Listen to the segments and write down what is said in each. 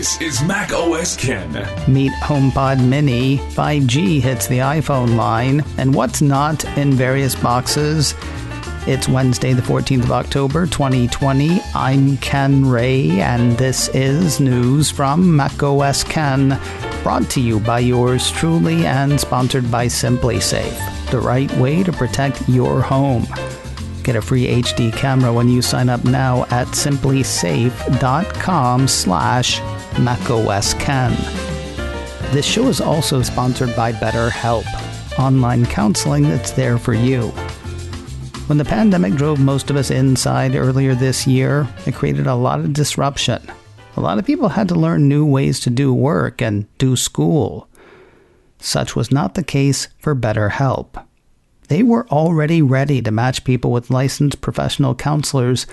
This is Mac OS Ken. Meet HomePod Mini. 5G hits the iPhone line. And what's not in various boxes? It's Wednesday, the 14th of October, 2020. I'm Ken Ray, and this is news from Mac OS Ken, brought to you by yours truly and sponsored by SimpliSafe, the right way to protect your home. Get a free HD camera when you sign up now at simplisafe.com/macOSKen. This show is also sponsored by BetterHelp, online counseling that's there for you. When the pandemic drove most of us inside earlier this year, it created a lot of disruption. A lot of people had to learn new ways to do work and do school. Such was not the case for BetterHelp. They were already ready to match people with licensed professional counselors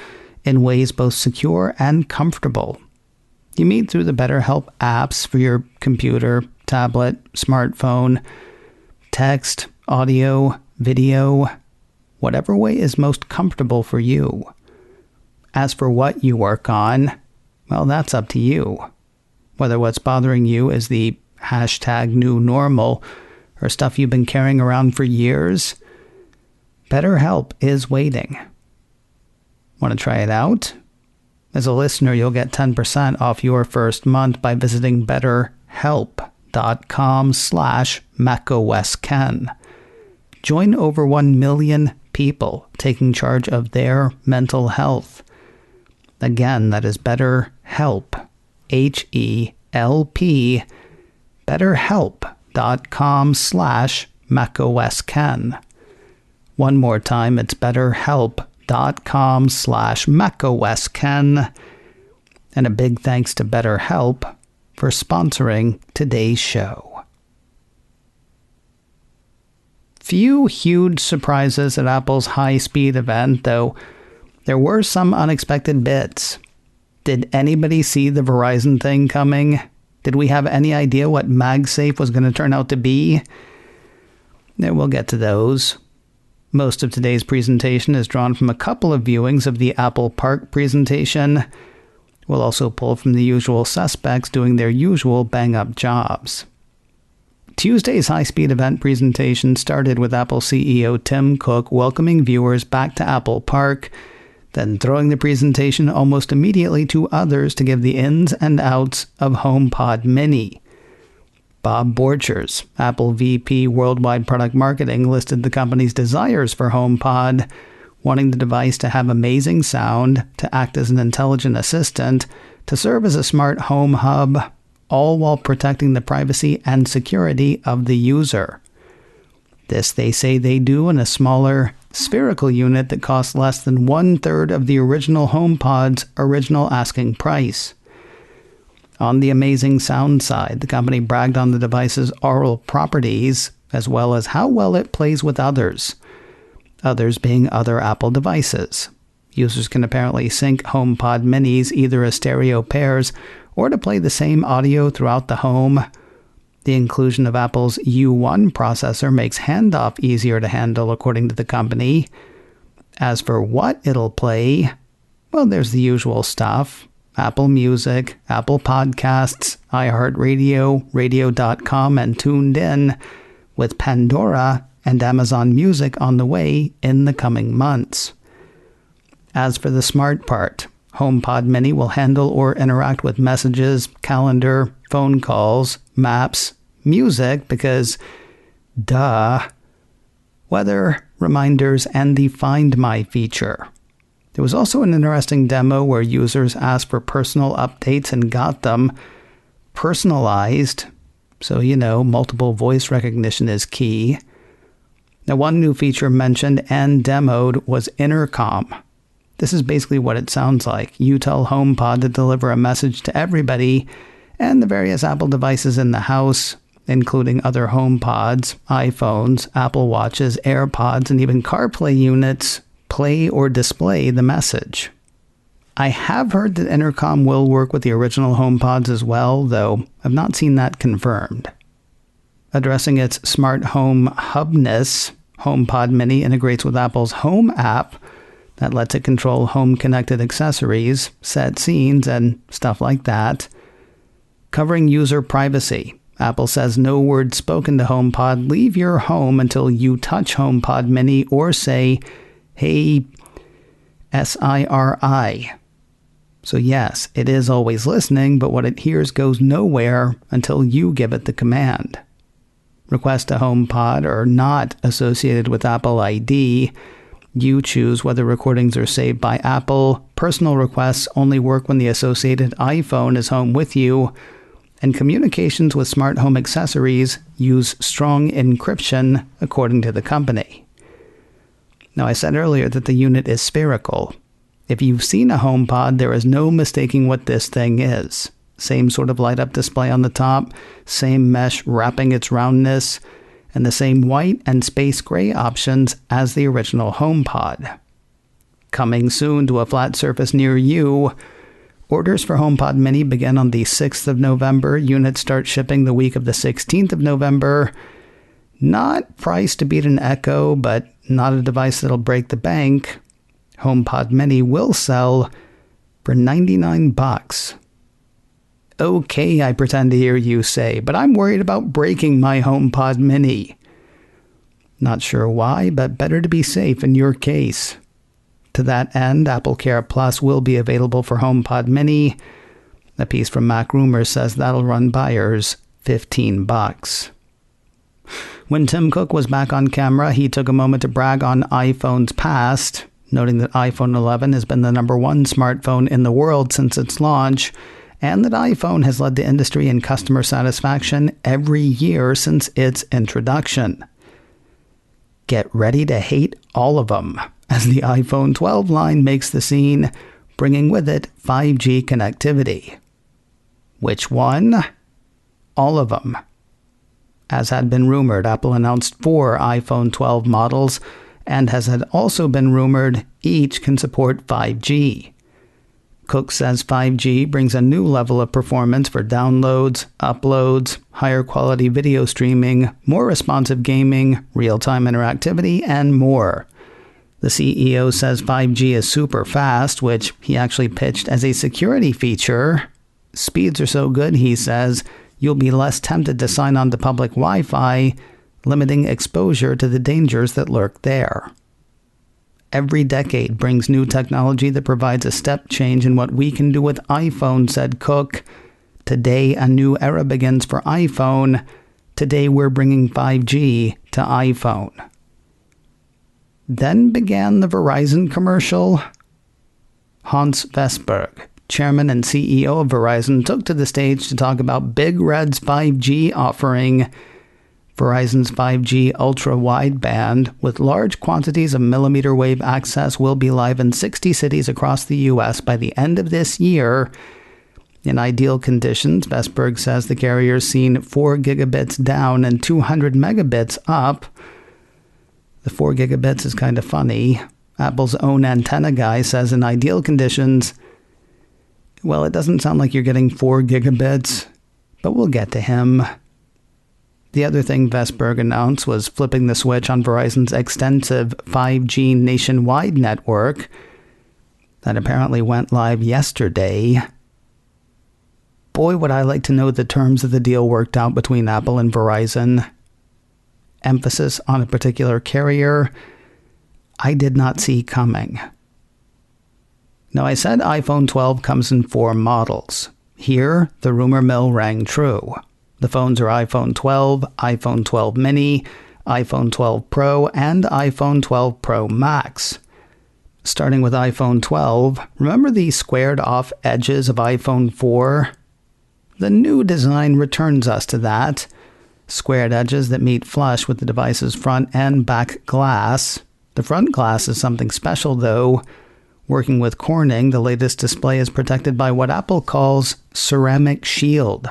in ways both secure and comfortable. You meet through the BetterHelp apps for your computer, tablet, smartphone, text, audio, video, whatever way is most comfortable for you. As for what you work on, well, that's up to you. Whether what's bothering you is the #new normal or stuff you've been carrying around for years, BetterHelp is waiting. Want to try it out? As a listener, you'll get 10% off your first month by visiting betterhelp.com/macOSKen. Join over 1 million people taking charge of their mental health. Again, that is BetterHelp, HELP, betterhelp.com/macOSKen. One more time, it's betterhelp.com/macOSKen. And a big thanks to BetterHelp for sponsoring today's show. Few huge surprises at Apple's high-speed event, though there were some unexpected bits. Did anybody see the Verizon thing coming? Did we have any idea what MagSafe was going to turn out to be? We'll get to those. Most of today's presentation is drawn from a couple of viewings of the Apple Park presentation. We'll also pull from the usual suspects doing their usual bang-up jobs. Tuesday's high-speed event presentation started with Apple CEO Tim Cook welcoming viewers back to Apple Park, then throwing the presentation almost immediately to others to give the ins and outs of HomePod Mini. Bob Borchers, Apple VP Worldwide Product Marketing, listed the company's desires for HomePod, wanting the device to have amazing sound, to act as an intelligent assistant, to serve as a smart home hub, all while protecting the privacy and security of the user. This, they say they do in a smaller, spherical unit that costs less than 1/3 of the original HomePod's original asking price. On the amazing sound side, the company bragged on the device's aural properties, as well as how well it plays with others. Others being other Apple devices. Users can apparently sync HomePod Minis either as stereo pairs or to play the same audio throughout the home. The inclusion of Apple's U1 processor makes handoff easier to handle, according to the company. As for what it'll play, well, there's the usual stuff. Apple Music, Apple Podcasts, iHeartRadio, Radio.com, and Tuned In, with Pandora and Amazon Music on the way in the coming months. As for the smart part, HomePod Mini will handle or interact with messages, calendar, phone calls, maps, music, because, duh, weather, reminders, and the Find My feature. There was also an interesting demo where users asked for personal updates and got them personalized. So, multiple voice recognition is key. Now, one new feature mentioned and demoed was intercom. This is basically what it sounds like. You tell HomePod to deliver a message to everybody and the various Apple devices in the house, including other HomePods, iPhones, Apple Watches, AirPods, and even CarPlay units, play or display the message. I have heard that intercom will work with the original HomePods as well, though I've not seen that confirmed. Addressing its smart home hubness, HomePod Mini integrates with Apple's Home app that lets it control home-connected accessories, set scenes, and stuff like that. Covering user privacy. Apple says no words spoken to HomePod leave your home until you touch HomePod Mini or say, "Hey, SIRI." So yes, it is always listening, but what it hears goes nowhere until you give it the command. Requests to HomePod are not associated with Apple ID. You choose whether recordings are saved by Apple. Personal requests only work when the associated iPhone is home with you. And communications with smart home accessories use strong encryption, according to the company. Now, I said earlier that the unit is spherical. If you've seen a HomePod, there is no mistaking what this thing is. Same sort of light-up display on the top, same mesh wrapping its roundness, and the same white and space gray options as the original HomePod. Coming soon to a flat surface near you. Orders for HomePod Mini begin on the 6th of November. Units start shipping the week of the 16th of November. Not priced to beat an Echo, but not a device that'll break the bank. HomePod Mini will sell for $99. Okay, I pretend to hear you say, but I'm worried about breaking my HomePod Mini. Not sure why, but better to be safe in your case. To that end, AppleCare Plus will be available for HomePod Mini. A piece from Mac Rumors says that'll run buyers $15. When Tim Cook was back on camera, he took a moment to brag on iPhone's past, noting that iPhone 11 has been the #1 smartphone in the world since its launch, and that iPhone has led the industry in customer satisfaction every year since its introduction. Get ready to hate all of them, as the iPhone 12 line makes the scene, bringing with it 5G connectivity. Which one? All of them. As had been rumored, Apple announced 4 iPhone 12 models, and as had also been rumored, each can support 5G. Cook says 5G brings a new level of performance for downloads, uploads, higher quality video streaming, more responsive gaming, real-time interactivity, and more. The CEO says 5G is super fast, which he actually pitched as a security feature. Speeds are so good, he says, you'll be less tempted to sign on to public Wi-Fi, limiting exposure to the dangers that lurk there. Every decade brings new technology that provides a step change in what we can do with iPhone, said Cook. Today, a new era begins for iPhone. Today, we're bringing 5G to iPhone. Then began the Verizon commercial. Hans Vestberg, chairman and CEO of Verizon, took to the stage to talk about Big Red's 5G offering. Verizon's 5G ultra-wideband with large quantities of millimeter wave access will be live in 60 cities across the U.S. by the end of this year. In ideal conditions, Vestberg says the carrier's seen 4 gigabits down and 200 megabits up. The 4 gigabits is kind of funny. Apple's own antenna guy says in ideal conditions, well, it doesn't sound like you're getting 4 gigabits, but we'll get to him. The other thing Vestberg announced was flipping the switch on Verizon's extensive 5G nationwide network that apparently went live yesterday. Boy, would I like to know the terms of the deal worked out between Apple and Verizon. Emphasis on a particular carrier I did not see coming. Now, I said iPhone 12 comes in 4 models. Here, the rumor mill rang true. The phones are iPhone 12, iPhone 12 mini, iPhone 12 Pro, and iPhone 12 Pro Max. Starting with iPhone 12, remember the squared-off edges of iPhone 4? The new design returns us to that. Squared edges that meet flush with the device's front and back glass. The front glass is something special, though. Working with Corning, the latest display is protected by what Apple calls ceramic shield.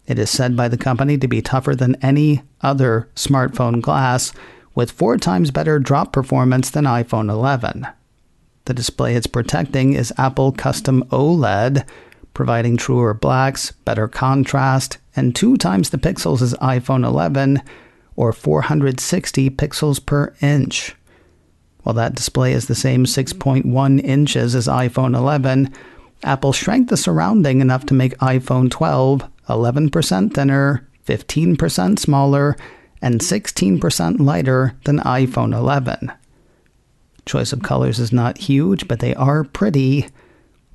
It is said by the company to be tougher than any other smartphone glass, with 4 times better drop performance than iPhone 11. The display it's protecting is Apple Custom OLED, providing truer blacks, better contrast, and 2 times the pixels as iPhone 11, or 460 pixels per inch. While that display is the same 6.1 inches as iPhone 11, Apple shrank the surrounding enough to make iPhone 12 11% thinner, 15% smaller, and 16% lighter than iPhone 11. Choice of colors is not huge, but they are pretty,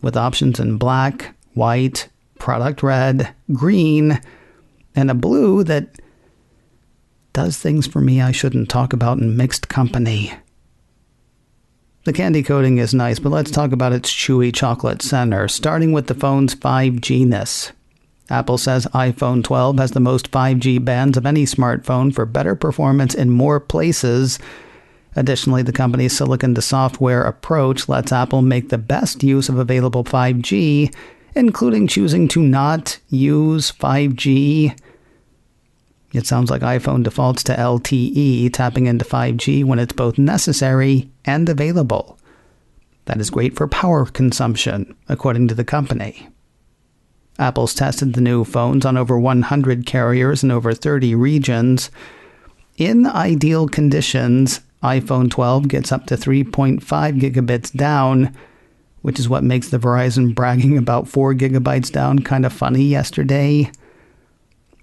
with options in black, white, product red, green, and a blue that does things for me I shouldn't talk about in mixed company. The candy coating is nice, but let's talk about its chewy chocolate center, starting with the phone's 5G-ness. Apple says iPhone 12 has the most 5G bands of any smartphone for better performance in more places. Additionally, the company's silicon-to-software approach lets Apple make the best use of available 5G, including choosing to not use 5G. It sounds like iPhone defaults to LTE, tapping into 5G when it's both necessary and available. That is great for power consumption, according to the company. Apple's tested the new phones on over 100 carriers in over 30 regions. In ideal conditions, iPhone 12 gets up to 3.5 gigabits down, which is what makes the Verizon bragging about 4 gigabytes down kind of funny yesterday.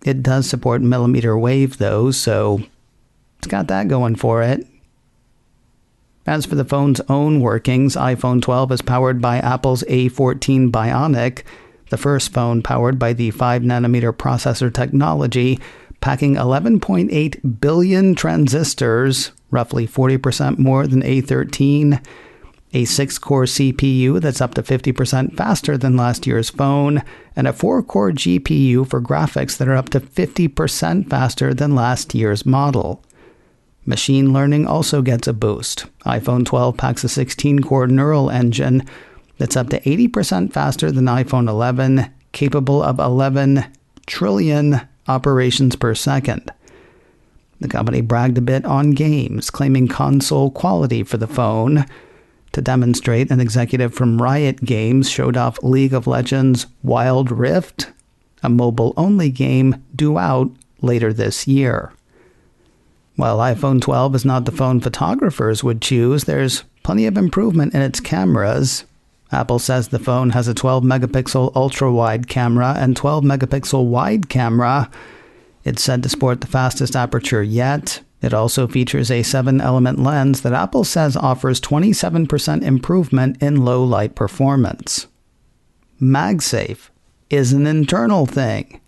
It does support millimeter wave, though, so it's got that going for it. As for the phone's own workings, iPhone 12 is powered by Apple's A14 Bionic, the first phone powered by the 5nm processor technology, packing 11.8 billion transistors, roughly 40% more than A13, a 6-core CPU that's up to 50% faster than last year's phone, and a 4-core GPU for graphics that are up to 50% faster than last year's model. Machine learning also gets a boost. iPhone 12 packs a 16-core neural engine that's up to 80% faster than iPhone 11, capable of 11 trillion operations per second. The company bragged a bit on games, claiming console quality for the phone. To demonstrate, an executive from Riot Games showed off League of Legends Wild Rift, a mobile-only game due out later this year. While iPhone 12 is not the phone photographers would choose, there's plenty of improvement in its cameras. Apple says the phone has a 12-megapixel ultra-wide camera and 12-megapixel wide camera. It's said to sport the fastest aperture yet. It also features a 7-element lens that Apple says offers 27% improvement in low-light performance. MagSafe is an internal thing.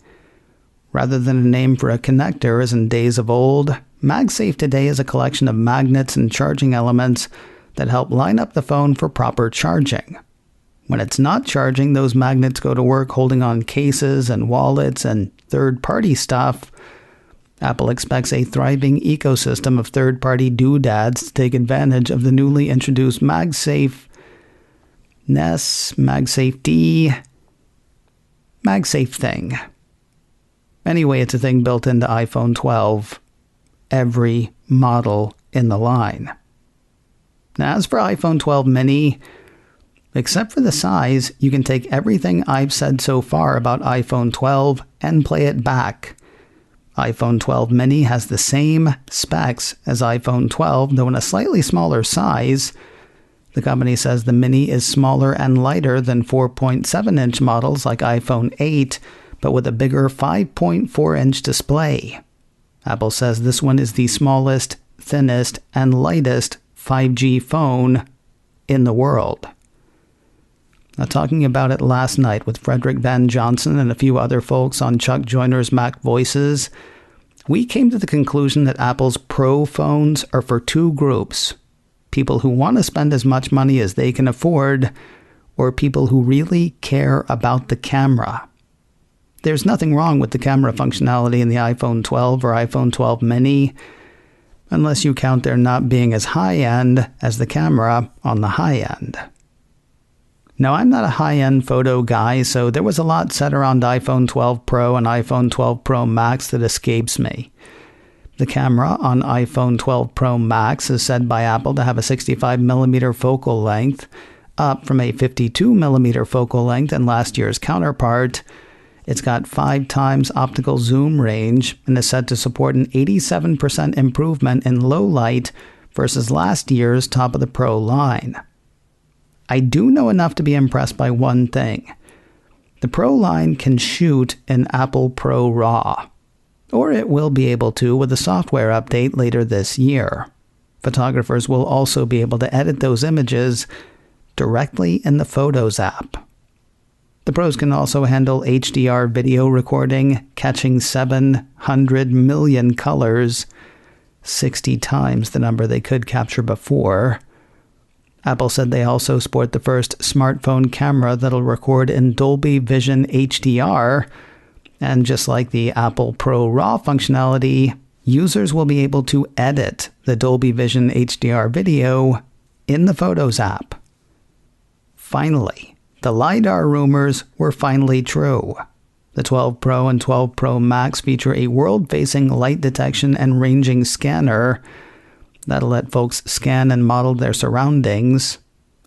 Rather than a name for a connector as in days of old, MagSafe today is a collection of magnets and charging elements that help line up the phone for proper charging. When it's not charging, those magnets go to work holding on cases and wallets and third-party stuff. Apple expects a thriving ecosystem of third-party doodads to take advantage of the newly introduced MagSafe Ness, MagSafe D, MagSafe thing. Anyway, it's a thing built into iPhone 12, every model in the line. Now, as for iPhone 12 mini, except for the size, you can take everything I've said so far about iPhone 12 and play it back. iPhone 12 mini has the same specs as iPhone 12, though in a slightly smaller size. The company says the mini is smaller and lighter than 4.7-inch models like iPhone 8, but with a bigger 5.4-inch display. Apple says this one is the smallest, thinnest, and lightest 5G phone in the world. Now, talking about it last night with Frederick Van Johnson and a few other folks on Chuck Joyner's Mac Voices, we came to the conclusion that Apple's Pro phones are for two groups: people who want to spend as much money as they can afford, or people who really care about the camera. There's nothing wrong with the camera functionality in the iPhone 12 or iPhone 12 mini, unless you count their not being as high-end as the camera on the high-end. Now, I'm not a high-end photo guy, so there was a lot said around iPhone 12 Pro and iPhone 12 Pro Max that escapes me. The camera on iPhone 12 Pro Max is said by Apple to have a 65mm focal length, up from a 52mm focal length in last year's counterpart. It's got 5 times optical zoom range and is said to support an 87% improvement in low light versus last year's top of the Pro line. I do know enough to be impressed by one thing. The The Pro line can shoot in Apple Pro RAW, or it will be able to with a software update later this year. Photographers will also be able to edit those images directly in the Photos app. The Pros can also handle HDR video recording, catching 700 million colors, 60 times the number they could capture before. Apple said they also sport the first smartphone camera that'll record in Dolby Vision HDR, and just like the Apple Pro RAW functionality, users will be able to edit the Dolby Vision HDR video in the Photos app. Finally, the LiDAR rumors were finally true. The 12 Pro and 12 Pro Max feature a world-facing light detection and ranging scanner that'll let folks scan and model their surroundings.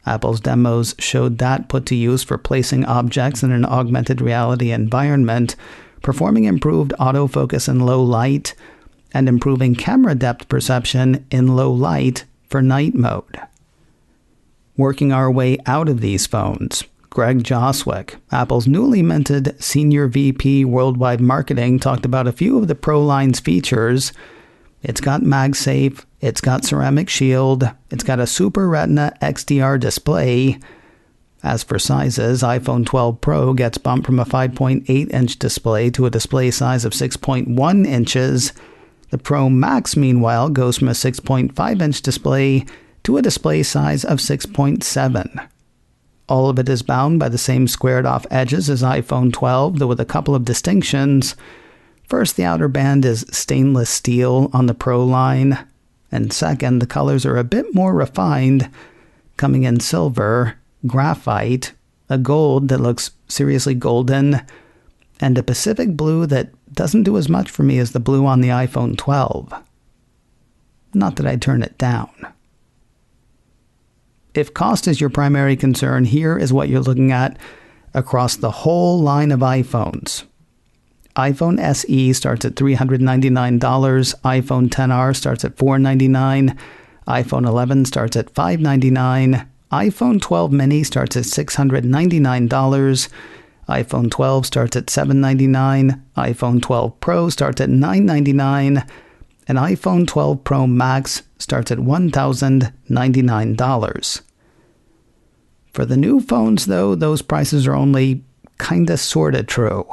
Apple's demos showed that put to use for placing objects in an augmented reality environment, performing improved autofocus in low light, and improving camera depth perception in low light for night mode. Working our way out of these phones, Greg Joswick, Apple's newly minted Senior VP Worldwide Marketing, talked about a few of the Pro line's features. It's got MagSafe, it's got Ceramic Shield, it's got a Super Retina XDR display. As for sizes, iPhone 12 Pro gets bumped from a 5.8-inch display to a display size of 6.1 inches. The Pro Max, meanwhile, goes from a 6.5-inch display to a display size of 6.7. All of it is bound by the same squared-off edges as iPhone 12, though with a couple of distinctions. First, the outer band is stainless steel on the Pro line, and second, the colors are a bit more refined, coming in silver, graphite, a gold that looks seriously golden, and a Pacific blue that doesn't do as much for me as the blue on the iPhone 12. Not that I'd turn it down. If cost is your primary concern, here is what you're looking at across the whole line of iPhones. iPhone SE starts at $399, iPhone XR starts at $499, iPhone 11 starts at $599, iPhone 12 mini starts at $699, iPhone 12 starts at $799, iPhone 12 Pro starts at $999, and iPhone 12 Pro Max starts at $1,099. For the new phones, though, those prices are only kinda sorta true.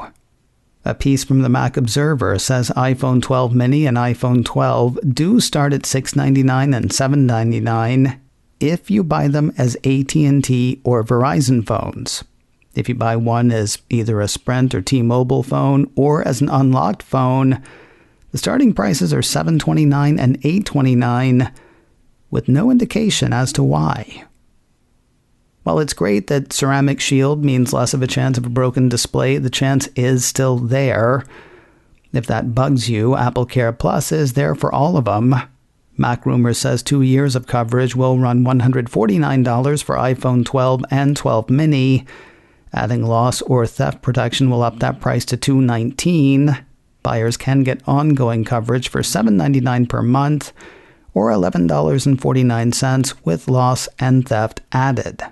A piece from the Mac Observer says iPhone 12 mini and iPhone 12 do start at $699 and $799 if you buy them as AT&T or Verizon phones. If you buy one as either a Sprint or T-Mobile phone or as an unlocked phone, the starting prices are $729 and $829, with no indication as to why. While it's great that Ceramic Shield means less of a chance of a broken display, the chance is still there. If that bugs you, AppleCare Plus is there for all of them. Mac Rumors says 2 years of coverage will run $149 for iPhone 12 and 12 mini. Adding loss or theft protection will up that price to $219. Buyers can get ongoing coverage for $7.99 per month or $11.49 with loss and theft added.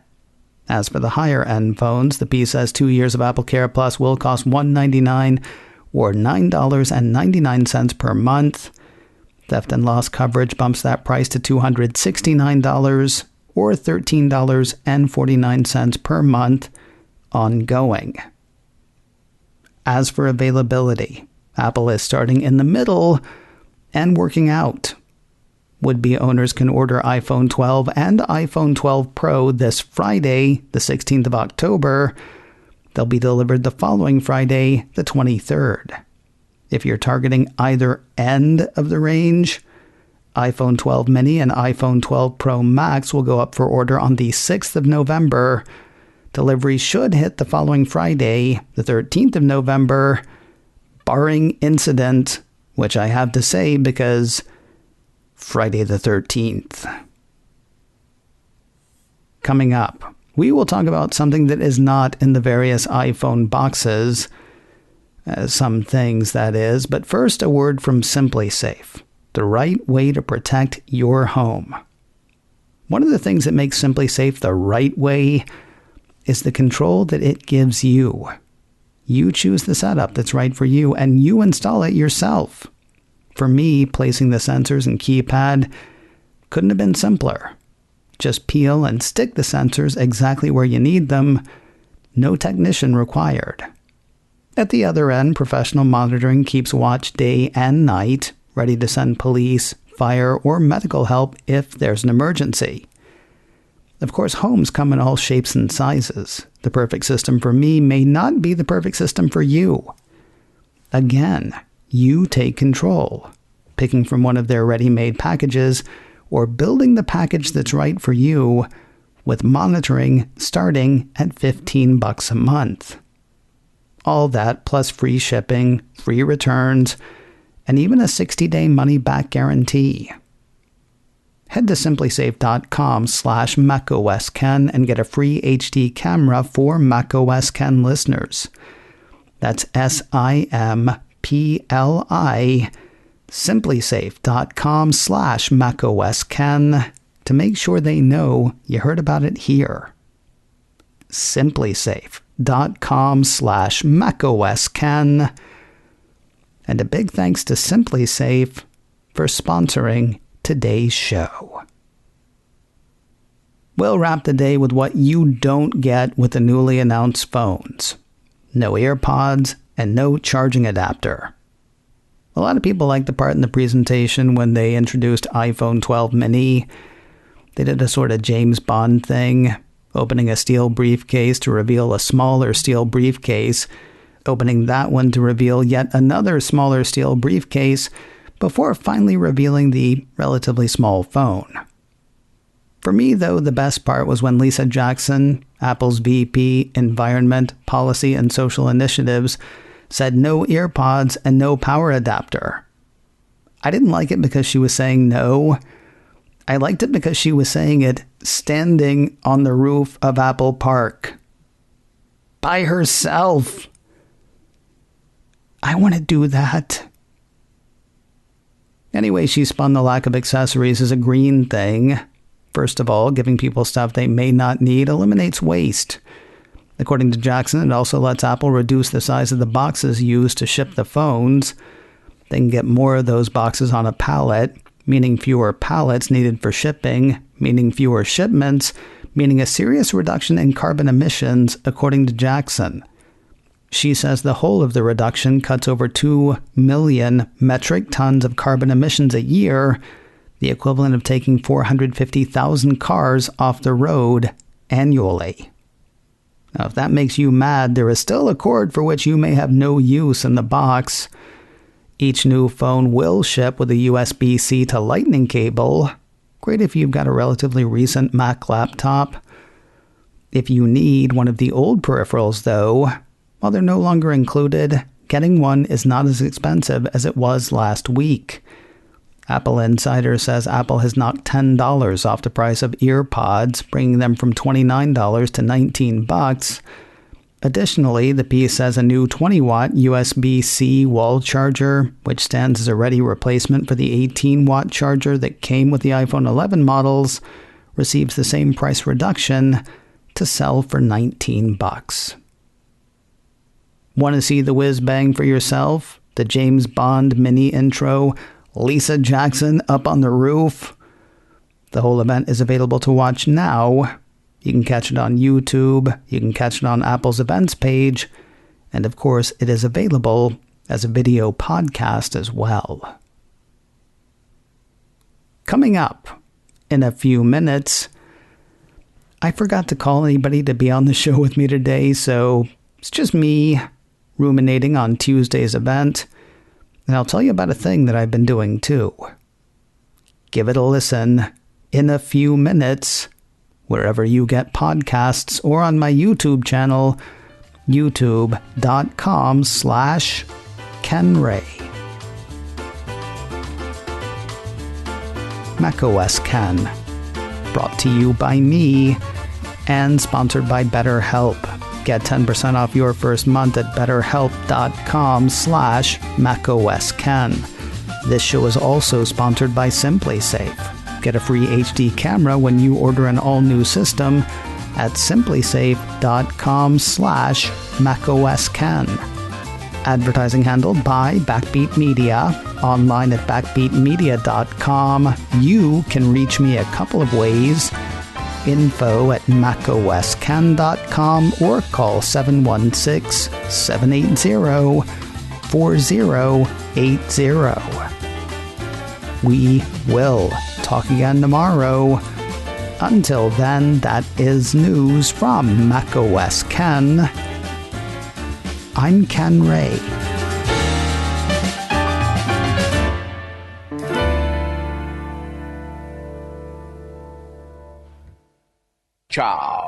As for the higher-end phones, the piece says 2 years of AppleCare Plus will cost $199 or $9.99 per month. Theft and loss coverage bumps that price to $269 or $13.49 per month ongoing. As for availability, Apple is starting in the middle and working out. Would-be owners can order iPhone 12 and iPhone 12 Pro this Friday, the 16th of October. They'll be delivered the following Friday, the 23rd. If you're targeting either end of the range, iPhone 12 mini and iPhone 12 Pro Max will go up for order on the 6th of November. Delivery should hit the following Friday, the 13th of November, barring incident, which I have to say because Friday the 13th. Coming up, we will talk about something that is not in the various iPhone boxes. Some things, that is. But first, a word from SimpliSafe, the right way to protect your home. One of the things that makes SimpliSafe the right way is the control that it gives you. You choose the setup that's right for you, and you install it yourself. For me, placing the sensors and keypad couldn't have been simpler. Just peel and stick the sensors exactly where you need them. No technician required. At the other end, professional monitoring keeps watch day and night, ready to send police, fire, or medical help if there's an emergency. Of course, homes come in all shapes and sizes. The perfect system for me may not be the perfect system for you. Again, you take control, picking from one of their ready-made packages or building the package that's right for you, with monitoring starting at $15 a month. All that plus free shipping, free returns, and even a 60-day money-back guarantee. Head to SimpliSafe.com/macOSKen and get a free HD camera for macOS Ken listeners. That's SIMPLI, SimpliSafe.com/macOSKen, to make sure they know you heard about it here. SimpliSafe.com/macOSKen. And a big thanks to SimpliSafe for sponsoring today's show. We'll wrap the day with what you don't get with the newly announced phones. No AirPods and no charging adapter. A lot of people liked the part in the presentation when they introduced iPhone 12 mini. They did a sort of James Bond thing, opening a steel briefcase to reveal a smaller steel briefcase, opening that one to reveal yet another smaller steel briefcase, before finally revealing the relatively small phone. For me, though, the best part was when Lisa Jackson, Apple's VP, Environment, Policy, and Social Initiatives, said no AirPods and no power adapter. I didn't like it because she was saying no. I liked it because she was saying it standing on the roof of Apple Park. By herself. I want to do that. Anyway, she spun the lack of accessories as a green thing. First of all, giving people stuff they may not need eliminates waste. According to Jackson, it also lets Apple reduce the size of the boxes used to ship the phones. They can get more of those boxes on a pallet, meaning fewer pallets needed for shipping, meaning fewer shipments, meaning a serious reduction in carbon emissions, according to Jackson. She says the whole of the reduction cuts over 2 million metric tons of carbon emissions a year, the equivalent of taking 450,000 cars off the road annually. Now, if that makes you mad, there is still a cord for which you may have no use in the box. Each new phone will ship with a USB-C to Lightning cable. Great if you've got a relatively recent Mac laptop. If you need one of the old peripherals, though, while they're no longer included, getting one is not as expensive as it was last week. Apple Insider says Apple has knocked $10 off the price of EarPods, bringing them from $29 to $19. Additionally, the piece says a new 20-watt USB-C wall charger, which stands as a ready replacement for the 18-watt charger that came with the iPhone 11 models, receives the same price reduction to sell for $19. Want to see the whiz-bang for yourself? The James Bond mini intro, Lisa Jackson up on the roof? The whole event is available to watch now. You can catch it on YouTube, you can catch it on Apple's events page, and of course it is available as a video podcast as well. Coming up in a few minutes, I forgot to call anybody to be on the show with me today, so it's just me ruminating on Tuesday's event, and I'll tell you about a thing that I've been doing too. Give it a listen in a few minutes, wherever you get podcasts, or on my YouTube channel, youtube.com/KenRay. macOS Ken, brought to you by me and sponsored by BetterHelp. Get 10% off your first month at betterhelp.com/macOSKen. This show is also sponsored by SimpliSafe. Get a free HD camera when you order an all-new system at simplisafe.com/macOSKen. Advertising handled by Backbeat Media. Online at backbeatmedia.com. You can reach me a couple of ways. Info at macosken.com or call 716-780-4080. We will talk again tomorrow. Until then, that is news from macOS Ken. I'm Ken Ray. Ciao.